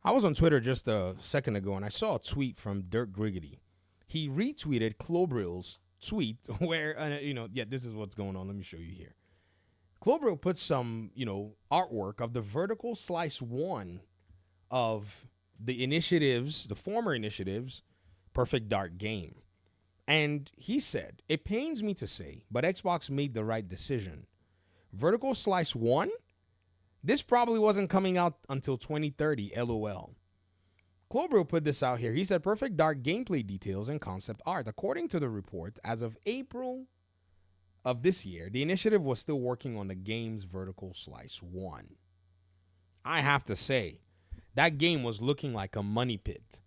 I was on Twitter just a second ago and I saw a tweet from Dirk Griggity. He retweeted Clobrill's tweet where, yeah, this is what's going on. Let me show you here. Clobrill put some, artwork of the vertical slice one of the initiatives, the former initiatives, Perfect Dark game. And he said, it pains me to say, but Xbox made the right decision. Vertical Slice 1? This probably wasn't coming out until 2030, LOL. Clobrill put this out here. He said, Perfect Dark gameplay details and concept art. According to the report, as of April of this year, the initiative was still working on the game's Vertical Slice 1. I have to say, that game was looking like a money pit.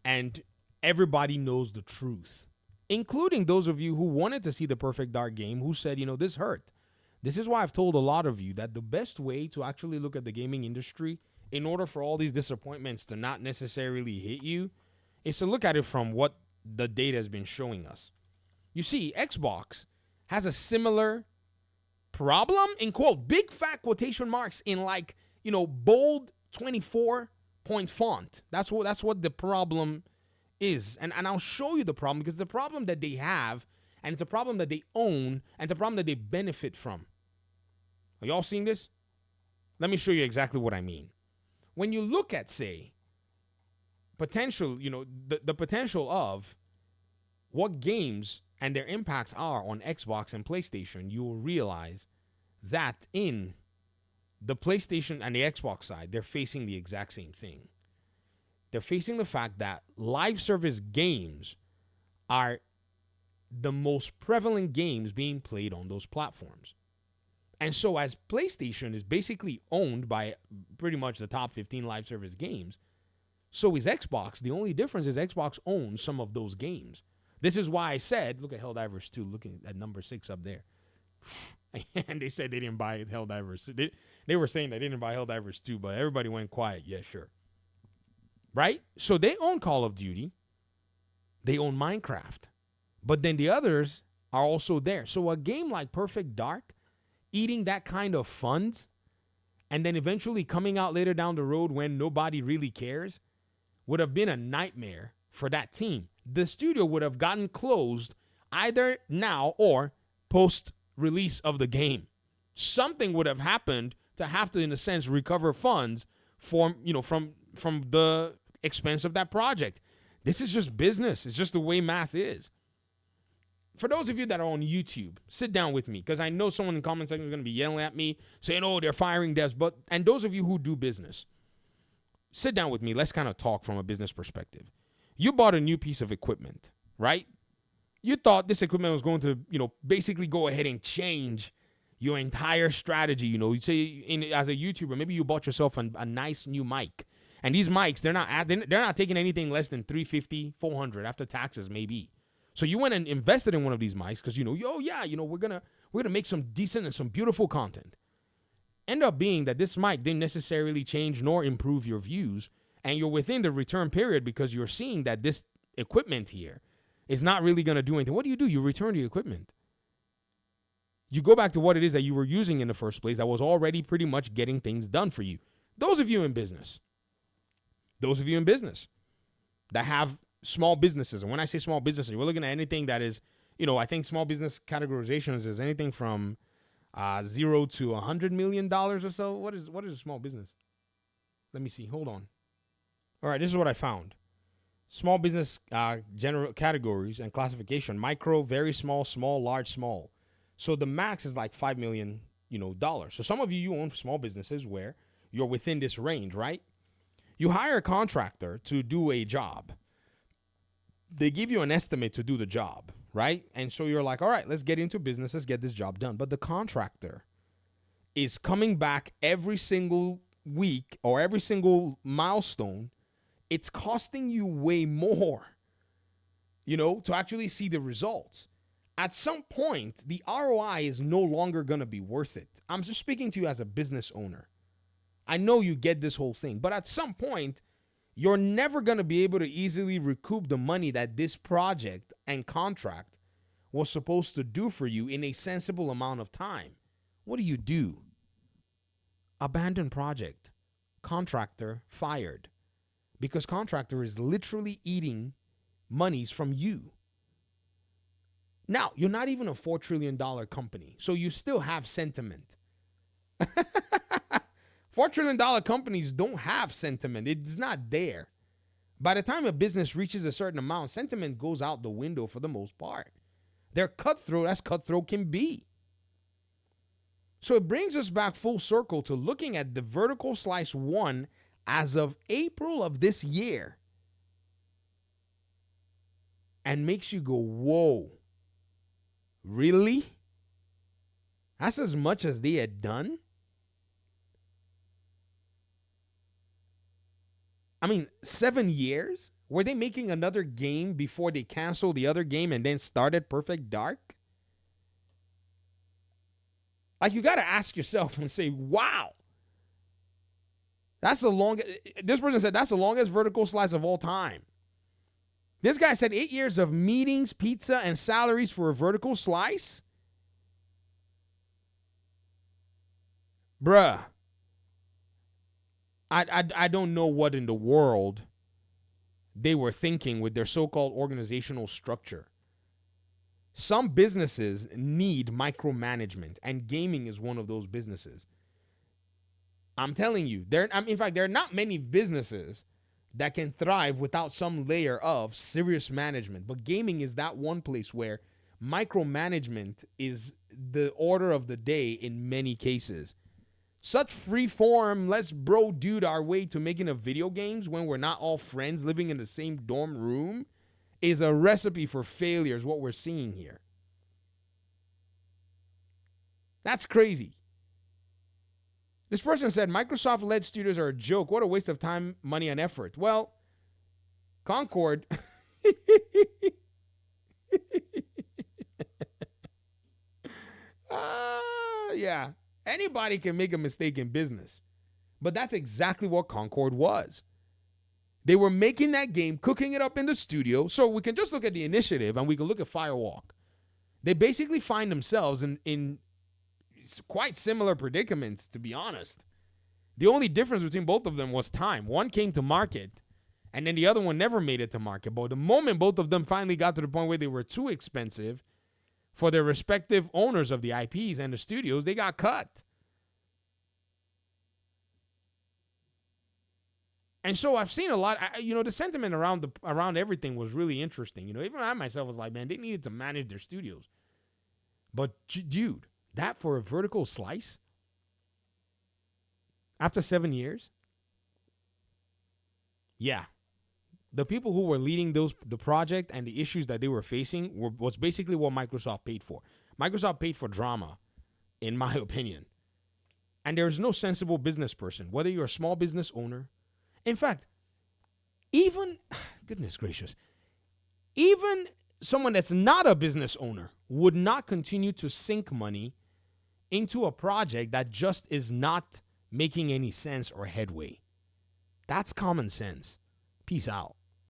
And everybody knows the truth, including those of you who wanted to see the Perfect Dark game, who said, this hurt. This is why I've told a lot of you that the best way to actually look at the gaming industry, in order for all these disappointments to not necessarily hit you, is to look at it from what the data has been showing us. You see, Xbox has a similar problem, in quote, big fat quotation marks in bold 24-point font. That's what the problem is. And I'll show you the problem, because it's a problem that they have, and it's a problem that they own, and it's a problem that they benefit from. Are y'all seeing this? Let me show you exactly what I mean. When you look at, say, potential, the potential of what games and their impacts are on Xbox and PlayStation, you will realize that in the PlayStation and the Xbox side, they're facing the exact same thing. They're facing the fact that live service games are the most prevalent games being played on those platforms. And so as PlayStation is basically owned by pretty much the top 15 live service games, so is Xbox. The only difference is Xbox owns some of those games. This is why I said, look at Helldivers 2, looking at number 6 up there. And they said they didn't buy Helldivers. They were saying they didn't buy Helldivers 2, but everybody went quiet. Yeah, sure. Right? So they own Call of Duty. They own Minecraft. But then the others are also there. So a game like Perfect Dark, eating that kind of funds, and then eventually coming out later down the road when nobody really cares, would have been a nightmare for that team. The studio would have gotten closed either now or post-release of the game. Something would have happened to have to, in a sense, recover funds from the expense of that project. This is just business. It's just the way math is. For those of you that are on YouTube, sit down with me, because I know someone in the comment section is going to be yelling at me, saying, oh, they're firing devs. And those of you who do business, sit down with me. Let's kind of talk from a business perspective. You bought a new piece of equipment, right? You thought this equipment was going to, basically go ahead and change your entire strategy. You say as a YouTuber, maybe you bought yourself a nice new mic. And these mics, they're not taking anything less than $350, $400 after taxes, maybe. So you went and invested in one of these mics because we're gonna make some decent and some beautiful content. End up being that this mic didn't necessarily change nor improve your views, and you're within the return period because you're seeing that this equipment here is not really gonna do anything. What do? You return the equipment. You go back to what it is that you were using in the first place that was already pretty much getting things done for you. Those of you in business that have small businesses, and when I say small businesses, we're looking at anything that is, I think small business categorizations is anything from $0 to $100 million or so. What is a small business? Let me see. Hold on. All right, this is what I found. Small business general categories and classification: micro, very small, small, large, small. So the max is like $5 million, dollars. So some of you own small businesses where you're within this range, right? You hire a contractor to do a job. They give you an estimate to do the job, right? And so you're like, all right, let's get into business. Let's get this job done. But the contractor is coming back every single week or every single milestone. It's costing you way more, to actually see the results. At some point, the ROI is no longer going to be worth it. I'm just speaking to you as a business owner. I know you get this whole thing, but at some point, you're never going to be able to easily recoup the money that this project and contract was supposed to do for you in a sensible amount of time. What do? Abandoned project. Contractor fired. because contractor is literally eating monies from you. Now, you're not even a $4 trillion company, so you still have sentiment. $4 trillion companies don't have sentiment. It's not there. By the time a business reaches a certain amount, sentiment goes out the window for the most part. They're cutthroat as cutthroat can be. So it brings us back full circle to looking at the vertical slice 1 as of April of this year. And makes you go, whoa, really? That's as much as they had done? I mean, 7 years? Were they making another game before they canceled the other game and then started Perfect Dark? Like, you got to ask yourself and say, wow. That's the longest. This person said that's the longest vertical slice of all time. This guy said 8 years of meetings, pizza, and salaries for a vertical slice? Bruh. I don't know what in the world they were thinking with their so-called organizational structure. Some businesses need micromanagement, and gaming is one of those businesses. I'm telling you, in fact, there are not many businesses that can thrive without some layer of serious management. But gaming is that one place where micromanagement is the order of the day in many cases. Such free form, let's bro dude our way to making a video games when we're not all friends living in the same dorm room is a recipe for failure, is what we're seeing here. That's crazy. This person said, Microsoft-led studios are a joke. What a waste of time, money, and effort. Well, Concord. Yeah. Anybody can make a mistake in business. But that's exactly what Concord was. They were making that game, cooking it up in the studio. So we can just look at the initiative and we can look at Firewalk. They basically find themselves in quite similar predicaments, to be honest. The only difference between both of them was time. One came to market, and then the other one never made it to market. But the moment both of them finally got to the point where they were too expensive for their respective owners of the IPs and the studios, they got cut. And so I've seen a lot, the sentiment around everything was really interesting. Even I myself was like, man, they needed to manage their studios. But dude, that for a vertical slice? After 7 years? Yeah. The people who were leading the project and the issues that they were facing was basically what Microsoft paid for. Microsoft paid for drama, in my opinion. And there's no sensible business person, whether you're a small business owner. In fact, even, goodness gracious, even someone that's not a business owner would not continue to sink money into a project that just is not making any sense or headway. That's common sense. Peace out.